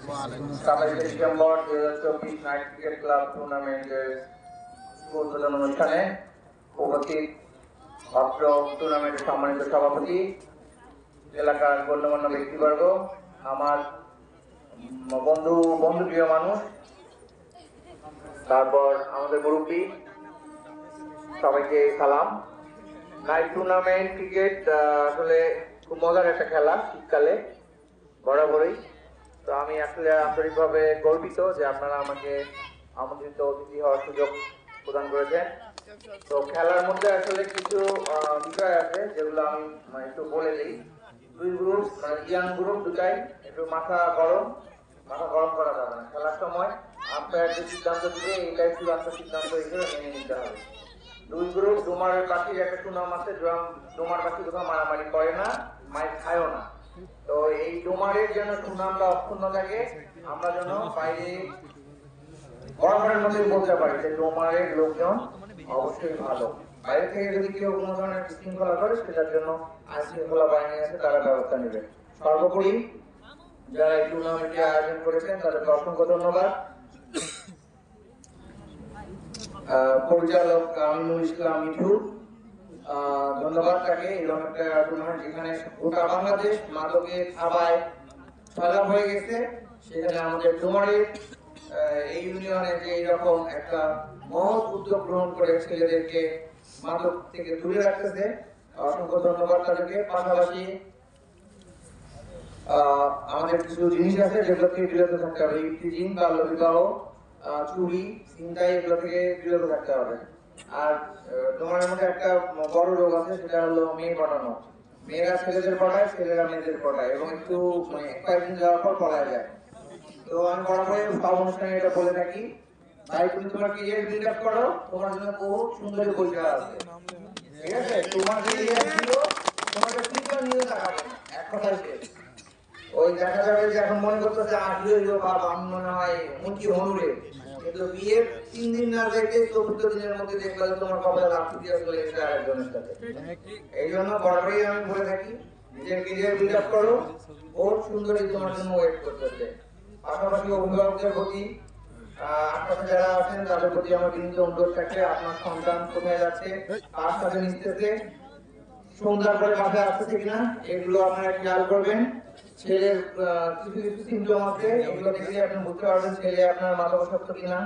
27 December 2024 night cricket club টুর্নামেন্টের উদ্বোধন অনুষ্ঠানে উপস্থিত অত্র টুর্নামেন্টের সম্মানিত সভাপতি, এলাকার গণ্যমান্য ব্যক্তিবর্গ, আমার বন্ধুপ্রিয় মানুষ, তারপর আমাদের মুরব্বী, সবাইকে সালাম। নাইট টুর্নামেন্ট ক্রিকেট আসলে খুব মজার একটা খেলা শীতকালে বরাবরই। তো আমি আসলে আন্তরিকভাবে গর্বিত যে আপনারা আমাকে আমন্ত্রিত অতিথি হওয়ার সুযোগ প্রদান করেছেন। তো খেলার মধ্যে আসলে কিছু বিষয় আছে যেগুলো আমি একটু বলে দিই। দুই গ্রুপ, ইয়াং গ্রুপ দুটাই একটু মাথা গরম করা যাবে না। খেলার সময় আম্পায়ার যে সিদ্ধান্ত দিবে এটাই চূড়ান্ত সিদ্ধান্ত হিসেবে মেনে নিতে হবে। দুই গ্রুপ, ডোমারের পাখির একটা সুনাম আছে, ডোমার পাখি কোথাও মারামারি করে না, মাইর খায়ও না। তো এই ডোমারের যেন সুনামটা অক্ষুণ্ণ থাকে, আমরা যেন বাইরে গড়গড়ের মধ্যে বলতে পারি যে ডোমারের লোকজন অবশ্যই ভালো। বাইরে থেকে যদি কেউ কোনো ধরনের শৃঙ্খলা করে সেটার জন্য আইন শৃঙ্খলা বাহিনী আছে, তারা ব্যবস্থা নেবে। সর্বোপরি যারা এই টুর্নামেন্টে আয়োজন করেছেন তাদেরকে অসংখ্য ধন্যবাদ। পরিচালক আমিনুল ইসলাম মিঠু, ধন্যবাদ তাকে। এরকম একটা টুর্নামেন্ট যেখানে গোটা বাংলাদেশ মাদকের থাবায় সজাগ হয়ে গেছে, সেখানে আমাদের ডোমারের এই ইউনিয়নে যে এইরকম একটা মহৎ উদ্যোগ গ্রহণ করে ছেলেদেরকে মাদক থেকে দূরে রাখতেছে, অসংখ্য ধন্যবাদ তাদেরকে। পাশাপাশি আমাদের কিছু জিনিস আছে যেগুলো থেকে বিরত থাকতে হবে। ইফতিজিং, বাল্য বিবাহ, চুরি, ছিনতাই, এগুলো থেকে বিরত থাকতে হবে। আর তোমার মধ্যে একটা বড় রোগ আছে, সেটা হলো মেয়ে পড়ানো। মেয়েরা ছেলেদের পড়ায়, ছেলেরা মেয়েদের পড়ায়, এবং একটু কয়েকদিন যাওয়ার পর পড়ায় যায়। তো আমি বরাবরই সব অনুষ্ঠানে এটা বলে থাকি, তাই তুমি তোমার ক্যারিয়ার বিল্ড আপ করো, তোমার জন্য বহু সুন্দরী পরীক্ষা আছে, ঠিক আছে? তোমার যে ছিল তোমাকে ফিউচার নিয়ে তাকাবে না, এক কথা শেষ। ওই দেখা যাবে যে এখন মনে করতো যে হিরো বাপ, আমি মনে হয় মুখি হনুরে, কিন্তু বিয়ের 3 দিন না দেখে 14 দিনের মধ্যে দেখবে তোমার কপালে লাভ দিয়ে চলে গেছে আরেকজনের সাথে। এই জন্য বরাবরই আমি বলে থাকি, নিজের ক্যারিয়ার বিল্ড আপ করো, বহুত সুন্দরী তোমার জন্য ওয়েট করতেছে। পাশাপাশি অভিভাবকদের প্রতি, আপনারা যারা আছেন তাদের প্রতি আমার বিনীত অনুরোধ থাকবে, আপনার সন্তান কোথায় যাচ্ছে, কার সাথে মিশতেছে, সন্ধ্যার পরে বাসায় আসতেছে কিনা, এগুলো আপনারা খেয়াল করবেন। ছেলের কিছু কিছু সিমটম আছে, এগুলো দেখলে আপনি বুঝতে পারবেন ছেলে আপনার মাদকাসক্ত কিনা।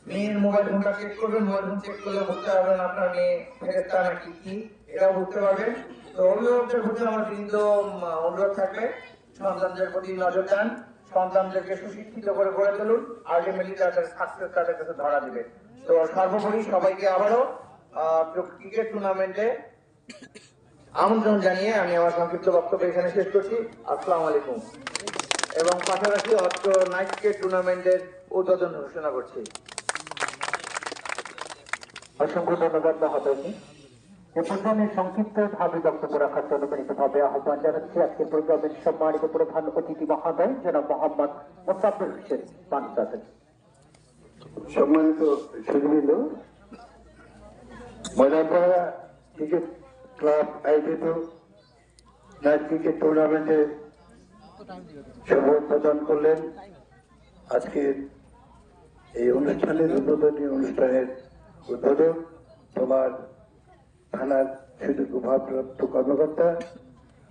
মেয়ের মোবাইল ফোনটা চেক করবেন, মোবাইল ফোন চেক করলে বুঝতে পারবেন আপনার মেয়ে ফেরেশতা নাকি কি, এটাও বুঝতে পারবেন। তো অভিভাবকদের প্রতি আমার বিনীত অনুরোধ থাকবে, সন্তানদের প্রতি নজর দেন, সন্তানদেরকে সুশিক্ষিত করে গড়ে তুলুন, আলটিমেটলি তাদের সাকসেস তাদের কাছে ধরা দিবে। তো সর্বোপরি সবাইকে আবারও ক্রিকেট টুর্নামেন্টে আমন্ত্রণ জানিয়ে আমি আমার সংক্ষিপ্ত বক্তব্য এখানে শেষ করছি। আসসালামু আলাইকুম। এবং পাশাপাশি অত্র নাইট ক্রিকেট টুর্নামেন্টের উদ্বোধন ঘোষণা করছি। অসংখ্য ধন্যবাদ মহোদয়কে। এ পর্যন্ত সংক্ষিপ্ত ভাবে বক্তব্য রাখার জন্য বিনীতভাবে আহ্বান জানাচ্ছি আজকের প্রোগ্রামের সম্মানিত প্রধান অতিথি মহোদয় জনাব মোহাম্মদ মোসাফির হোসেন পান্তাসেন। সম্মানিত সুধীবৃন্দ, ময়দানপাড়া ক্রিকেট ক্লাব আয়োজিত নাইট ক্রিকেট টুর্নামেন্টে শুভ উদ্বোধন করলেন। আজকের এই অনুষ্ঠানের উদ্বোধনী অনুষ্ঠানের উদ্বোধক তোমার থানার সুযোগ্য ভারপ্রাপ্ত কর্মকর্তা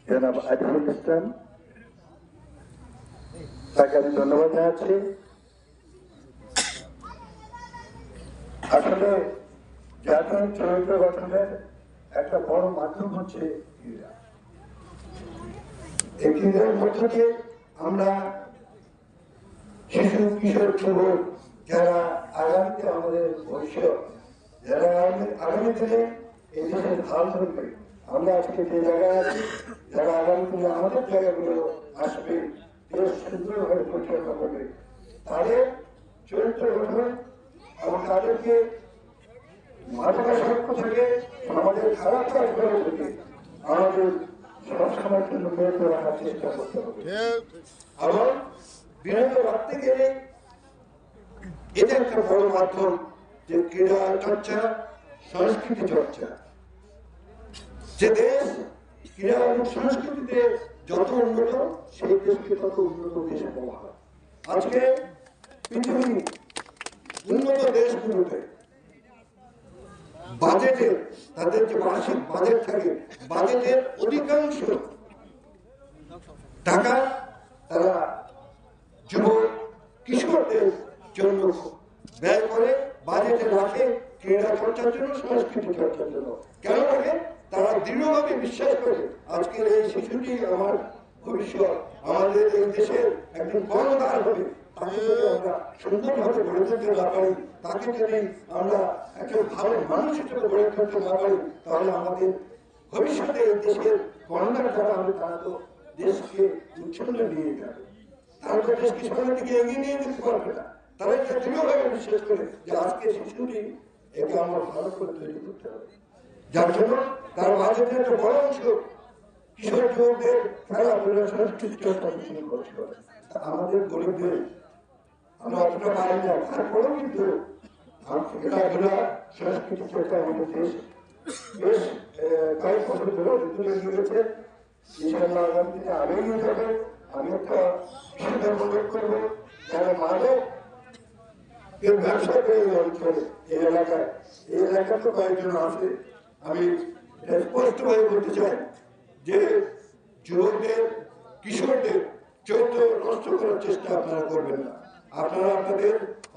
জনাব আজিজুল ইসলাম, তাকে আমি ধন্যবাদ জানাচ্ছি। আসলে জাতীয় চরিত্র গঠনের একটা বড় মাধ্যম হচ্ছে ক্রীড়া। এই ক্রীড়ার মধ্য দিয়ে আমরা শিশু, কিশোর, যুবক যারা আগামীতে আমাদের ভবিষ্যৎ, যারা আগামী দিনে এই দেশের হাল ধরবে, আমরা আজকে যে জায়গায় আছি, যারা আগামী দিনে আমাদের জায়গাগুলো আসবে, বেশ সুন্দরভাবে পরিচালনা করবে, তাদের চরিত্র গঠন এবং তাদেরকে মাদকাসক্ত থেকে, সমাজের খারাপ কাজ করে থেকে আমাদের সবসময়ের জন্য বিরত রাখার চেষ্টা করতে হবে। আবার বিরত রাখতে গেলে এটা একটা বড় মাধ্যম যে ক্রীড়া চর্চা, সংস্কৃতি চর্চা। যে দেশ ক্রীড়া এবং সংস্কৃতিতে যত উন্নত, সেই দেশকে তত উন্নত দেশে বলা হয়। আজকে পৃথিবীর উন্নত দেশগুলোতে বাজেটের তাদের যে মাসিক বাজেট থাকে বাজেটের অধিকাংশ টাকা তারা যুবক কিশোরদের জন্য ব্যয় করে, বাজেটে রাখে ক্রীড়া চর্চার জন্য, সংস্কৃতি চর্চার জন্য। কেন রাখে? তারা দৃঢ়ভাবে বিশ্বাস করে আজকের এই শিশুটি আমার ভবিষ্যৎ, আমাদের এই দেশের একজন কর্ণধার হবে। তাকে যদি আমরা সুন্দরভাবে গড়ে তুলতে না পারি, তাকে যদি আমরা একজন ভালো মানুষ হিসেবে গড়ে তুলতে না পারি, তাহলে আমাদের ভবিষ্যতে এই দেশের কর্ণধার যারা হবে তারা তো দেশকে উচ্ছন্নে নিয়ে যাবে, তারা তো দেশকে সামনের দিকে এগিয়ে নিয়ে যেতে পারবে না। তারা এটা দৃঢ়ভাবে বিশ্বাস করে যে আজকে শিশুটি একে আমরা ভালো করে তৈরি করতে হবে, যার জন্য তার বাজেটের একটা বড় অংশ কিশোর যুবকদের খেলাধুলা সংস্কৃতি চর্চা পিছনে খরচ করে। আমাদের গরিবদের আমরা অতটা পারি না, তারপরেও কিন্তু খেলাধুলা সংস্কৃতি চর্চা আমাদের দেশ বেশ কয়েক বছর ধরে তুলে নিয়েছে। ইনশাআল্লাহ আগামী দিনে আরও নিয়ে যাবে। আমি একটা বিষয় উল্লেখ করবো, যারা মাদক এর ব্যবসা করে এই অঞ্চলে এই এলাকা তো কয়েকজন আছে। আমি স্পষ্টভাবে বলতে চাই যে যুবকদের কিশোরদের চরিত্র নষ্ট করার চেষ্টা আপনারা করবেন না। আপনারা আপনাদের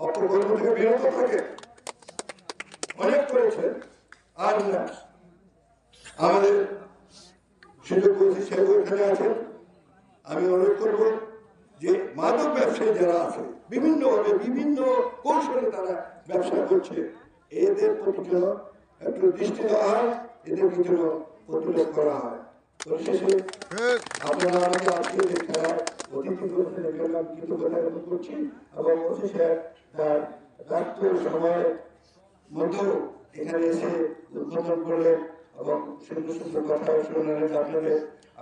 অপকর্ম থেকে বিরত থাকেন। অনেক করেছেন আর না, আমাদের সুযোগ বলছি সে ওইখানে আছেন। আমি অনুরোধ করবো যে মাদক ব্যবসায়ী যারা আছে বিভিন্নভাবে বিভিন্ন কৌশলে তারা ব্যবসা করছে, এদের প্রতি যেন একটু দৃষ্টি দেওয়া হয়, এদেরকে যেন প্রতিরোধ করা হয়। পরিশেষে আপনারা আমাকে আজকে যে খেলার অতিথি করেছেন এর জন্য আমি কৃতজ্ঞতা জ্ঞাপন করছি এবং অবশেষে তার ব্যস্ত সময়ের মধ্যেও এখানে এসে উদ্বোধন করলেন এবং সুন্দর সুন্দর কথা শুনলেন।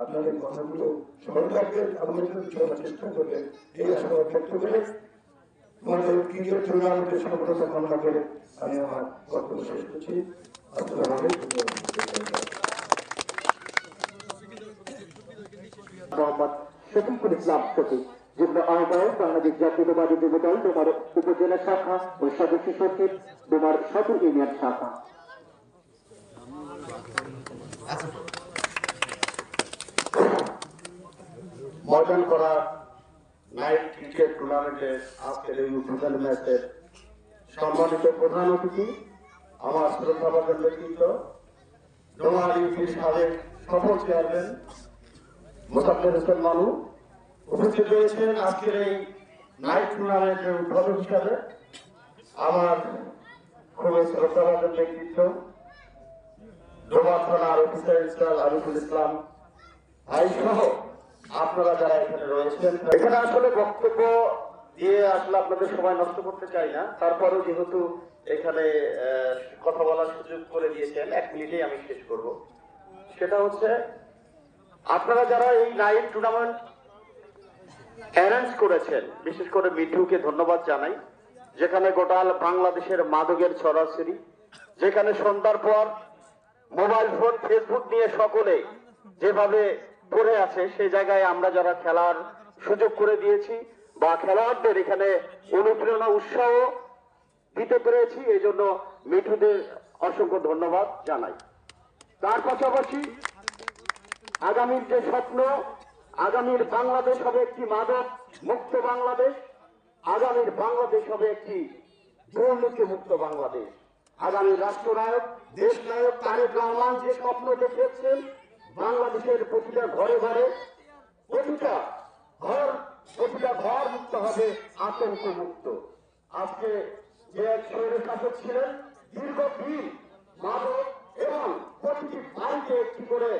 আপনাদের কথাগুলো স্মরণ রাখবেন, আমাদের চলার চেষ্টা করবেন, এই আশাবাদ ব্যক্ত করে আমাদের ক্রিকেট টুর্নামেন্টের সফলতা কামনা করে আমি আমার বক্তব্য শেষ করছি। আসসালামু আলাইকুম। মোহাম্মদ শফিকুল ইসলাম শফিক, যুগ্ম আহ্বায়ক বাংলাদেশ জাতীয়তাবাদী যুবদল ডোমার উপজেলা শাখা ও সদস্য সচিব ডোমার সদর ইউনিয়ন শাখা। ময়দান করা নাইট ক্রিকেট টুর্নামেন্টের আজকের এই উদ্বোধন ম্যাচের সম্মানিত প্রধান অতিথি, আমার শ্রদ্ধাভাজন ব্যক্তিত্ব ডোমার ইউপির সাবেক সফল চেয়ারম্যান মোসাফের হোসেন মানু উপস্থিত রয়েছেন আজকের এই নাইট টুর্নামেন্টের উদ্বোধক হিসাবে। আমার খুবই শ্রদ্ধাভাজন ব্যক্তিত্ব ডোমা থানার অফিসার ইনচার্জ আরিফুল ইসলাম ভাই সহ আপনারা যারা এখানে রয়েছেন। এখানে আসলে বক্তব্য দিয়ে আসলে আপনাদের সময় নষ্ট করতে চাই না, তারপরেও যেহেতু এখানে কথা বলার সুযোগ করে দিয়েছেন, 1 মিনিটেই আমি শেষ করব। সেটা হচ্ছে আপনারা যারা এই নাইট টুর্নামেন্ট অ্যারেঞ্জ করেছেন, বিশেষ করে মিঠুকে ধন্যবাদ জানাই, যেখানে গোটা বাংলাদেশের মাদকের ছড়াছড়ি, যেখানে সন্ধ্যার পর মোবাইল ফোন ফেসবুক নিয়ে সকলে যেভাবে পড়ে আছে, সেই জায়গায় আমরা যারা খেলার সুযোগ করে দিয়েছি বা খেলোয়াড়দের এখানে অনুপ্রেরণা উৎসাহ দিতে পেরেছি, এই জন্য মিঠুদের অসংখ্য ধন্যবাদ জানাই। তার পাশাপাশি আগামীর যে স্বপ্ন, আগামীর বাংলাদেশ হবে একটি মাদক মুক্ত বাংলাদেশ, আগামীর বাংলাদেশ হবে একটি দুর্নীতি মুক্ত বাংলাদেশ। আগামী রাষ্ট্রনায়ক দেশ নায়ক তারেক রহমান যে স্বপ্ন দেখেছেন, বাংলাদেশের প্রতিটা ঘরে ঘরে প্রতিটা ঘর মুক্ত হবে আতঙ্ক মুক্ত। আজকে যে এক শহরের শাসক ছিলেন, দীর্ঘদিন মাদক এবং প্রতিটি বাড়িতে একটি করে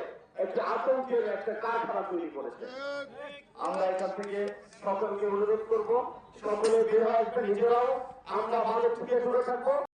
একটি আতঙ্কের একটা কারখানা তৈরি করেছে। আমরা এখান থেকে সকলকে অনুরোধ করবো, সকলে বের হয়ে আসবে, নিজেরাও আমরা মাদক থেকে দূরে থাকবো।